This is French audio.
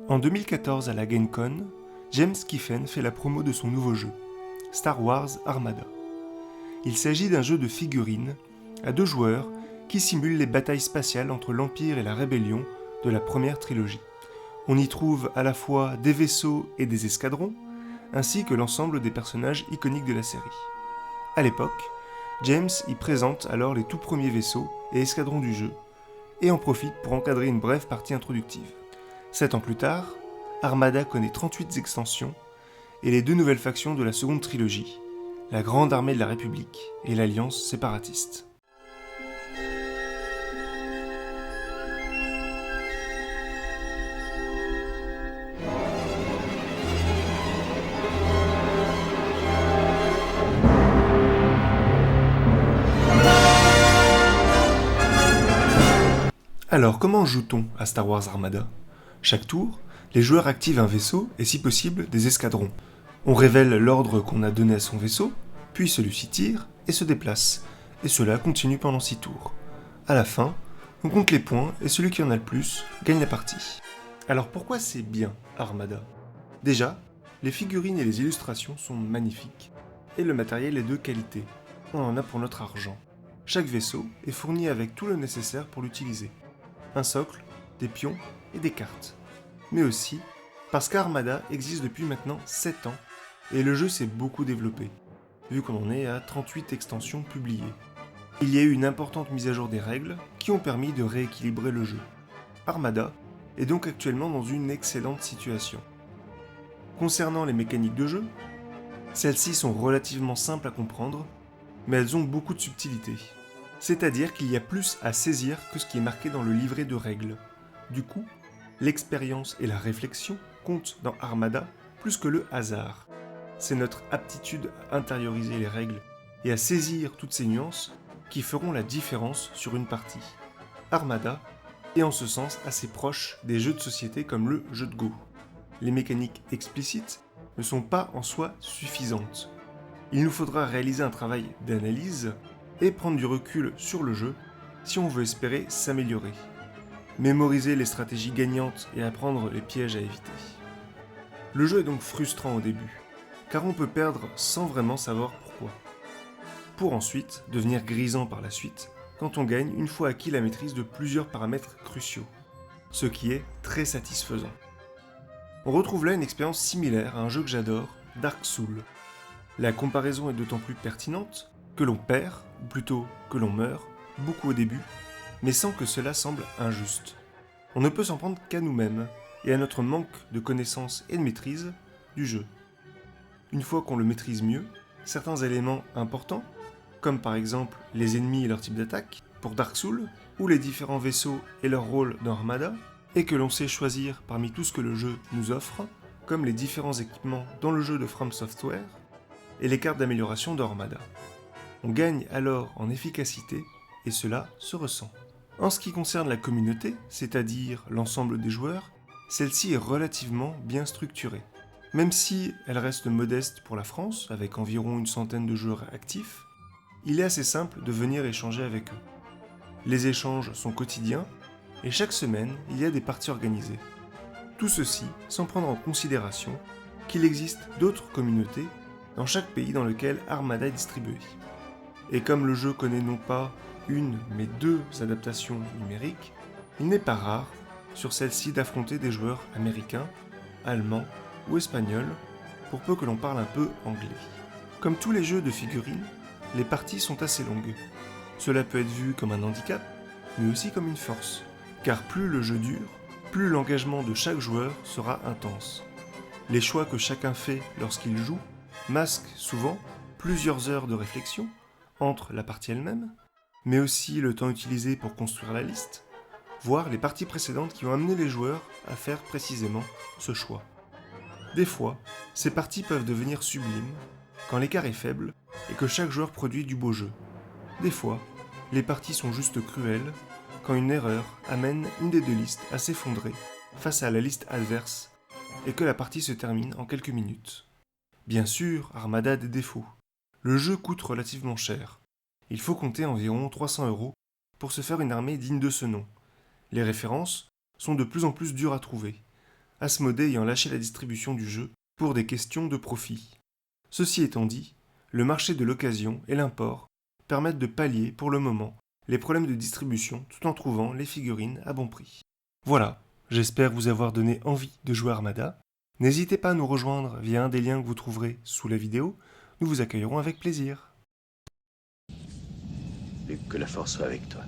En 2014 à la GameCon, James Kiffen fait la promo de son nouveau jeu, Star Wars Armada. Il s'agit d'un jeu de figurines à 2 joueurs qui simule les batailles spatiales entre l'Empire et la Rébellion de la première trilogie. On y trouve à la fois des vaisseaux et des escadrons, ainsi que l'ensemble des personnages iconiques de la série. À l'époque, James y présente alors les tout premiers vaisseaux et escadrons du jeu, et en profite pour encadrer une brève partie introductive. 7 ans plus tard, Armada connaît 38 extensions et les 2 nouvelles factions de la seconde trilogie, la Grande Armée de la République et l'Alliance séparatiste. Alors, comment joue-t-on à Star Wars Armada ? Chaque tour, les joueurs activent un vaisseau et si possible des escadrons. On révèle l'ordre qu'on a donné à son vaisseau, puis celui-ci tire et se déplace, et cela continue pendant 6 tours. À la fin, on compte les points et celui qui en a le plus gagne la partie. Alors pourquoi c'est bien Armada ? Déjà, les figurines et les illustrations sont magnifiques, et le matériel est de qualité. On en a pour notre argent. Chaque vaisseau est fourni avec tout le nécessaire pour l'utiliser. Un socle, des pions et des cartes. Mais aussi parce qu'Armada existe depuis maintenant 7 ans et le jeu s'est beaucoup développé, vu qu'on en est à 38 extensions publiées. Il y a eu une importante mise à jour des règles qui ont permis de rééquilibrer le jeu. Armada est donc actuellement dans une excellente situation. Concernant les mécaniques de jeu, celles-ci sont relativement simples à comprendre, mais elles ont beaucoup de subtilité. C'est-à-dire qu'il y a plus à saisir que ce qui est marqué dans le livret de règles. Du coup, l'expérience et la réflexion comptent dans Armada plus que le hasard. C'est notre aptitude à intérioriser les règles et à saisir toutes ces nuances qui feront la différence sur une partie. Armada est en ce sens assez proche des jeux de société comme le jeu de Go. Les mécaniques explicites ne sont pas en soi suffisantes. Il nous faudra réaliser un travail d'analyse et prendre du recul sur le jeu si on veut espérer s'améliorer. Mémoriser les stratégies gagnantes et apprendre les pièges à éviter. Le jeu est donc frustrant au début, car on peut perdre sans vraiment savoir pourquoi. Pour ensuite devenir grisant par la suite, quand on gagne une fois acquis la maîtrise de plusieurs paramètres cruciaux, ce qui est très satisfaisant. On retrouve là une expérience similaire à un jeu que j'adore, Dark Souls. La comparaison est d'autant plus pertinente que l'on perd, ou plutôt que l'on meurt, beaucoup au début, mais sans que cela semble injuste. On ne peut s'en prendre qu'à nous-mêmes, et à notre manque de connaissance et de maîtrise du jeu. Une fois qu'on le maîtrise mieux, certains éléments importants, comme par exemple les ennemis et leur type d'attaque, pour Dark Souls, ou les différents vaisseaux et leur rôle dans Armada, et que l'on sait choisir parmi tout ce que le jeu nous offre, comme les différents équipements dans le jeu de From Software, et les cartes d'amélioration d'Armada. On gagne alors en efficacité, et cela se ressent. En ce qui concerne la communauté, c'est-à-dire l'ensemble des joueurs, celle-ci est relativement bien structurée. Même si elle reste modeste pour la France, avec environ une centaine de joueurs actifs, il est assez simple de venir échanger avec eux. Les échanges sont quotidiens, et chaque semaine, il y a des parties organisées. Tout ceci sans prendre en considération qu'il existe d'autres communautés dans chaque pays dans lequel Armada est distribué. Et comme le jeu connaît non pas une, mais 2 adaptations numériques, il n'est pas rare, sur celle-ci, d'affronter des joueurs américains, allemands ou espagnols, pour peu que l'on parle un peu anglais. Comme tous les jeux de figurines, les parties sont assez longues. Cela peut être vu comme un handicap, mais aussi comme une force, car plus le jeu dure, plus l'engagement de chaque joueur sera intense. Les choix que chacun fait lorsqu'il joue masquent souvent plusieurs heures de réflexion, entre la partie elle-même, mais aussi le temps utilisé pour construire la liste, voire les parties précédentes qui ont amené les joueurs à faire précisément ce choix. Des fois, ces parties peuvent devenir sublimes, quand l'écart est faible et que chaque joueur produit du beau jeu. Des fois, les parties sont juste cruelles, quand une erreur amène une des 2 listes à s'effondrer face à la liste adverse et que la partie se termine en quelques minutes. Bien sûr, Armada a des défauts. Le jeu coûte relativement cher. Il faut compter environ 300 € pour se faire une armée digne de ce nom. Les références sont de plus en plus dures à trouver. Asmodée ayant lâché la distribution du jeu pour des questions de profit. Ceci étant dit, le marché de l'occasion et l'import permettent de pallier, pour le moment, les problèmes de distribution tout en trouvant les figurines à bon prix. Voilà, j'espère vous avoir donné envie de jouer Armada. N'hésitez pas à nous rejoindre via un des liens que vous trouverez sous la vidéo, nous vous accueillerons avec plaisir. Que la force soit avec toi.